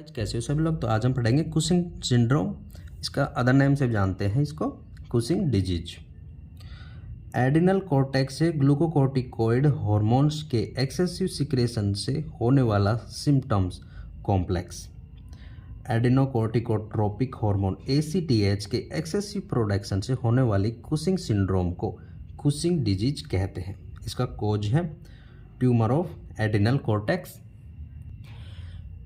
कैसे हो सभी लोग। तो आज हम पढ़ेंगे कुशिंग सिंड्रोम। इसका अदर नेम से जानते हैं इसको कुशिंग डिजीज। एडिनल कॉर्टेक्स से ग्लूकोकोर्टिकोइड हार्मोन्स के एक्सेसिव सिक्रेशन से होने वाला सिम्टम्स कॉम्प्लेक्स। एडिनोकोर्टिकोट्रोपिक हार्मोन ACTH के एक्सेसिव प्रोडक्शन से होने वाली कुशिंग सिंड्रोम को कुशिंग डिजीज कहते हैं। इसका कोज है tumour of adrenal cortex.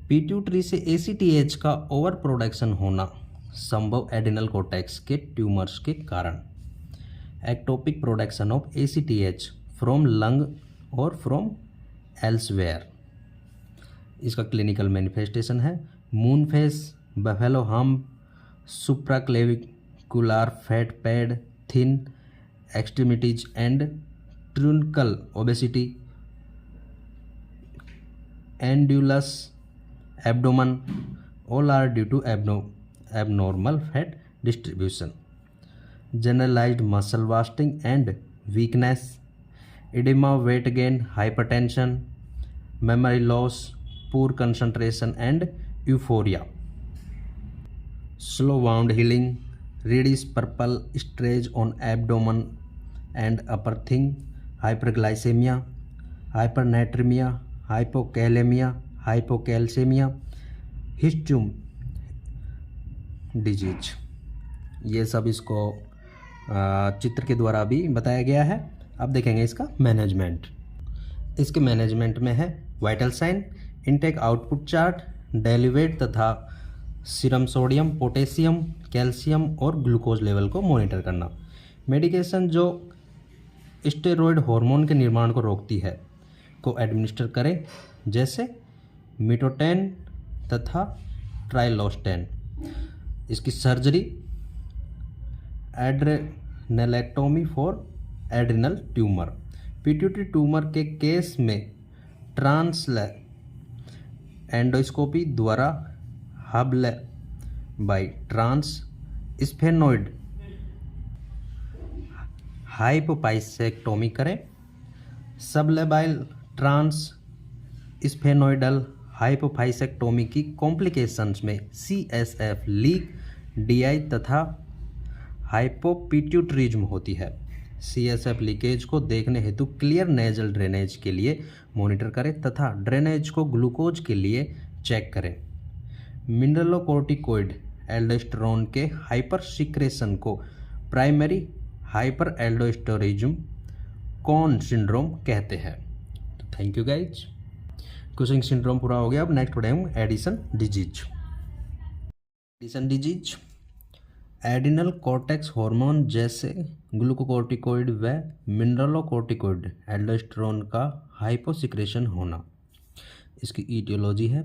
Pituitary से ACTH का ओवर प्रोडक्शन होना संभव एडिनल कॉर्टेक्स के ट्यूमर्स के कारण। Ectopic production of ACTH from lung और फ्रॉम एल्सवेयर। इसका क्लिनिकल मैनिफेस्टेशन है moon face, buffalo hump, supraclavicular fat pad, thin extremities and truncal obesity, pendulous abdomen, all are due to abnormal fat distribution. Generalized muscle wasting and weakness, edema, weight gain, hypertension, memory loss, poor concentration and euphoria. Slow wound healing, reddish purple stretch on abdomen and upper thigh, hyperglycemia, hypernatremia, hypokalemia, hypocalcaemia, hirsutism disease. ये सब इसको चित्र के द्वारा भी बताया गया है। अब देखेंगे इसका मैनेजमेंट। इसके मैनेजमेंट में है vital sign, intake output chart, daily weight तथा सीरम सोडियम, पोटेशियम, कैल्शियम और ग्लूकोज लेवल को मॉनिटर करना। मेडिकेशन जो स्टेरॉयड हार्मोन के निर्माण को रोकती है को एडमिनिस्टर करें, जैसे मिटोटेन तथा ट्राइलोस्टेन। इसकी surgery adrenalectomy for adrenal tumour. Pituitary tumour के केस में ट्रांसले एंडोस्कोपी द्वारा हबले बाई ट्रांस स्फेनोइड हाइपोपाइसेक्टोमी करें। सबलेबाइल ट्रांस स्फेनोइडल हाइपोपाइसेक्टोमी की कॉम्प्लिकेशंस में CSF लीक, DI तथा हाइपोपिट्यूटरिज्म होती है। CSF लीकेज को देखने हेतु क्लियर नेजल ड्रेनेज के लिए मॉनिटर करें तथा ड्रेनेज को ग्लूकोज के लिए चेक करें। मिनरलोकोर्टिकोइड एल्डोस्टेरोन के हाइपर सिक्रेशन को primary hyper aldosteronism Conn syndrome कहते हैं। तो thank you guys. Cushing syndrome पूरा हो गया। अब नेक्स्ट पढ़ेंगे Addison disease. Addison disease adrenal cortex hormone जैसे ग्लूकोकोर्टिकोइड व मिनरलोकोर्टिकोइड एल्डोस्टेरोन का हाइपोसिक्रेशन होना। इसकी ईटियोलॉजी है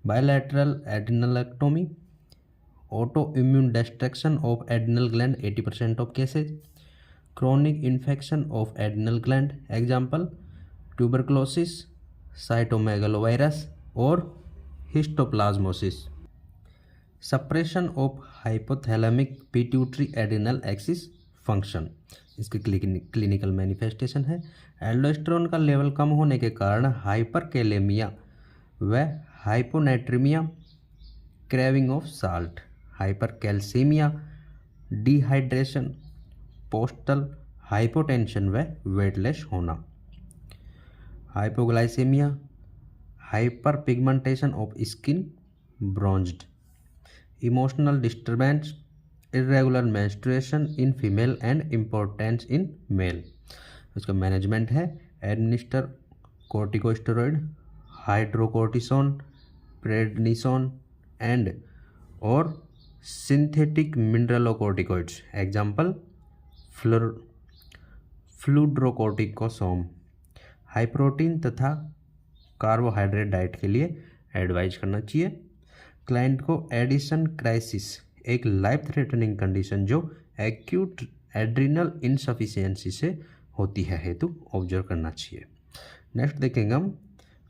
bilateral adrenalectomy, autoimmune destruction of adrenal gland 80% of cases, chronic infection of adrenal gland, example tuberculosis, cytomegalovirus और histoplasmosis. Suppression of hypothalamic pituitary adrenal axis function. इसकी clinical manifestation है aldosterone का level कम होने के कारण hyperkalaemia व hyponatraemia, craving of salt, hypercalcaemia, dehydration, postural hypotension व वेटलेस होना। Hypoglycaemia, hyper pigmentation of skin, bronzed, emotional disturbance, irregular menstruation in female and impotence in male. इसका मैनेजमेंट है administer corticosteroid, hydrocortisone, prednisone and और synthetic mineralocorticoids, example fludrocortisone. High protein तथा carbohydrate diet के लिए advise करना चाहिए। Client को addition crisis, एक लाइफ थ्रेटनिंग कंडीशन जो एक्यूट एड्रिनल इनसफिशिएंसी से होती है हेतु ऑब्जर्व करना चाहिए। नेक्स्ट देखेंगे हम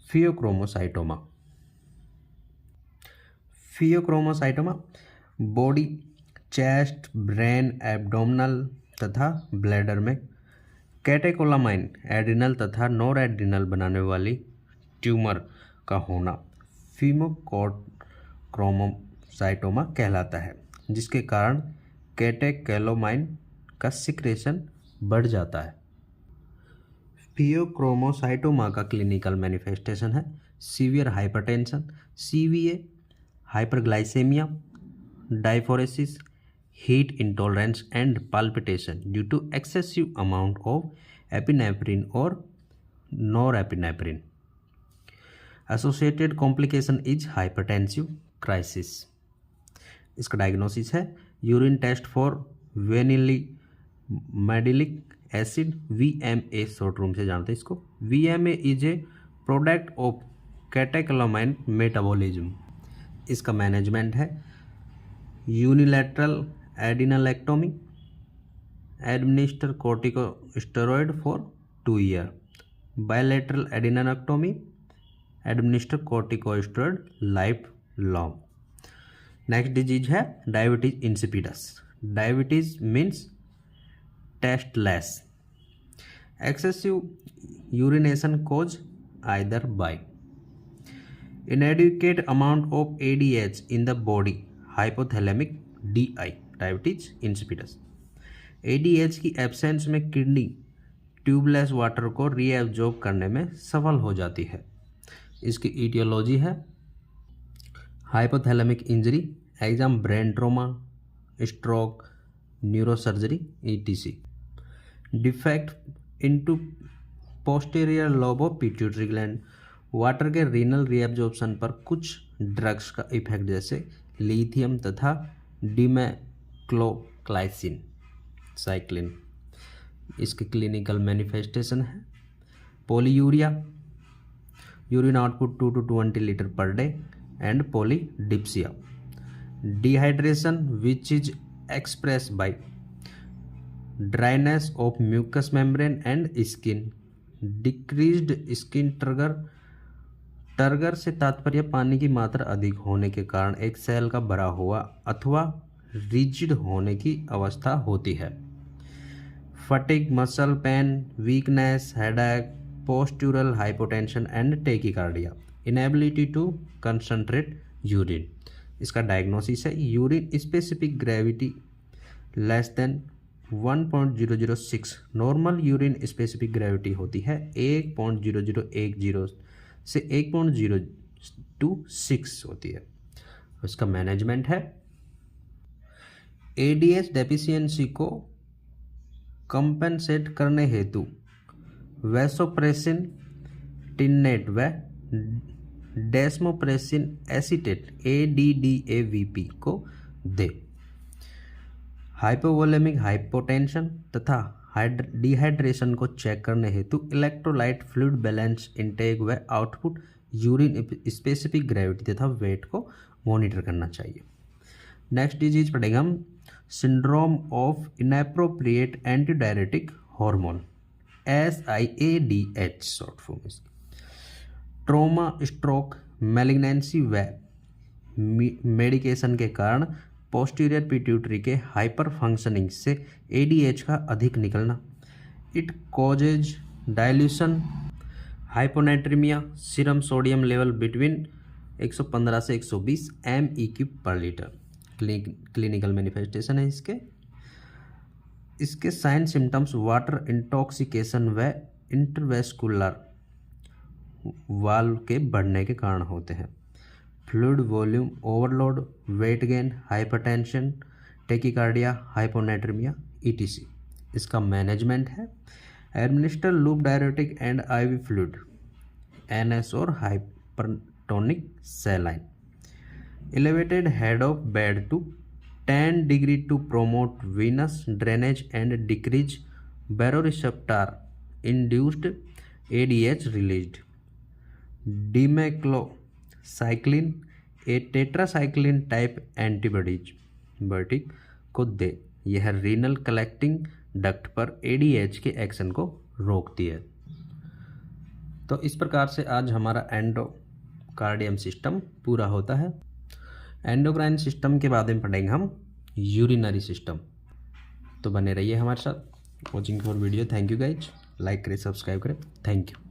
pheochromocytoma. Pheochromocytoma body, chest, brain, abdominal तथा ब्लैडर में कैटेकोलामाइन एड्रिनल तथा नॉर एड्रिनल बनाने वाली ट्यूमर का होना। क्रोमोसाइटोमा कहलाता है, जिसके कारण कैटेकोलामाइन का सिक्रेशन बढ़ जाता है। फियोक्रोमोसाइटोमा का क्लिनिकल मैनिफेस्टेशन है severe hypertension, CVA, hyperglycaemia, diaphoresis, heat intolerance and palpitation due to excessive amount of epinephrine और norepinephrine. Associated complication is hypertensive crisis. इसका डायग्नोसिस है urine test for vanillic acid, VMA short रूम से जानते हैं इसको। VMA is a product of catecholamine metabolism. इसका management है unilateral adrenalectomy, administer corticosteroid for 2 year, bilateral adrenalectomy, administer corticosteroid lifelong. Next disease है diabetes insipidus. Diabetes means tasteless, excessive urination caused either by inadequate amount of ADH in the body, hypothalamic DI, diabetes insipidus। ADH की absence में kidney tubules water को reabsorb करने में सफल हो जाती है। इसकी ईटियोलॉजी है hypothalamic injury, exam brain trauma, stroke, neurosurgery ETC। Defect into posterior lobe of pituitary gland, water के रीनल रीएब्जॉर्प्शन पर कुछ ड्रग्स का इफेक्ट जैसे लिथियम तथा डिमेक्लोक्लाइसिन साइक्लिन। इसके क्लिनिकल मैनिफेस्टेशन है polyuria, urine output 2 to 20 litre per day, and polydipsia. Dehydration which is express by dryness of mucus membrane and skin, decreased skin turgor से तात्पर्य पानी की मात्रा अधिक होने के कारण एक सेल का भरा हुआ अथवा रिजिड होने की अवस्था होती है। Fatigue, muscle pain, weakness, headache, postural hypotension and tachycardia, inability to concentrate urine. इसका डायग्नोसिस है urine specific gravity less than 1.006। Normal urine specific gravity होती है 1.0010 से 1.026 होती है। इसका मैनेजमेंट है ADH डेफिशिएंसी को कंपेंसेट करने हेतु वैसोप्रेसिन टिन्नेट व डेस्मोप्रेसिन एसीटेट ADDAVP को दे। हाइपोवोलेमिक हाइपोटेंशन तथा डिहाइड्रेशन को चेक करने हेतु इलेक्ट्रोलाइट फ्लूइड बैलेंस इनटेक व आउटपुट, यूरिन स्पेसिफिक ग्रेविटी तथा वेट को मॉनिटर करना चाहिए। नेक्स्ट डिजीज पढ़ेंगे हम syndrome of inappropriate antidiuretic hormone, SIADH short form इसकी। ट्रोमा, स्ट्रोक, मैलिग्नेंसी व मेडिकेशन के कारण पोस्टीरियर पिट्यूटरी के हाइपर फंक्शनिंग से ADH का अधिक निकलना। It causes dilution, hyponatraemia, serum sodium level between 115 से 120 MEQ पर लीटर। क्लिनिकल मैनिफेस्टेशन है इसके साइन सिम्टम्स वाटर इंटॉक्सिकेशन व इंटरवेस्कुलर वाल्व के बढ़ने के कारण होते हैं। Fluid volume overload, weight gain, hypertension, tachycardia, hyponatraemia ETC। इसका मैनेजमेंट है administer loop diuretic and IV fluid, NS और hypertonic saline. Elevated head of bed to 10 degree to promote venous drainage and decrease baroreceptor induced ADH released। Demeclocycline, a tetracycline type antibiotic को दे। यह renal collecting duct पर ADH के action को रोकती है। तो इस प्रकार से आज हमारा एंडोकार्डियम सिस्टम पूरा होता है। एंडोक्राइन सिस्टम के बाद में पढ़ेंगे हम यूरिनरी सिस्टम। तो बने रहिए हमारे साथ। Watching for video. Thank you guys. Like करें, सब्सक्राइब करें। Thank you.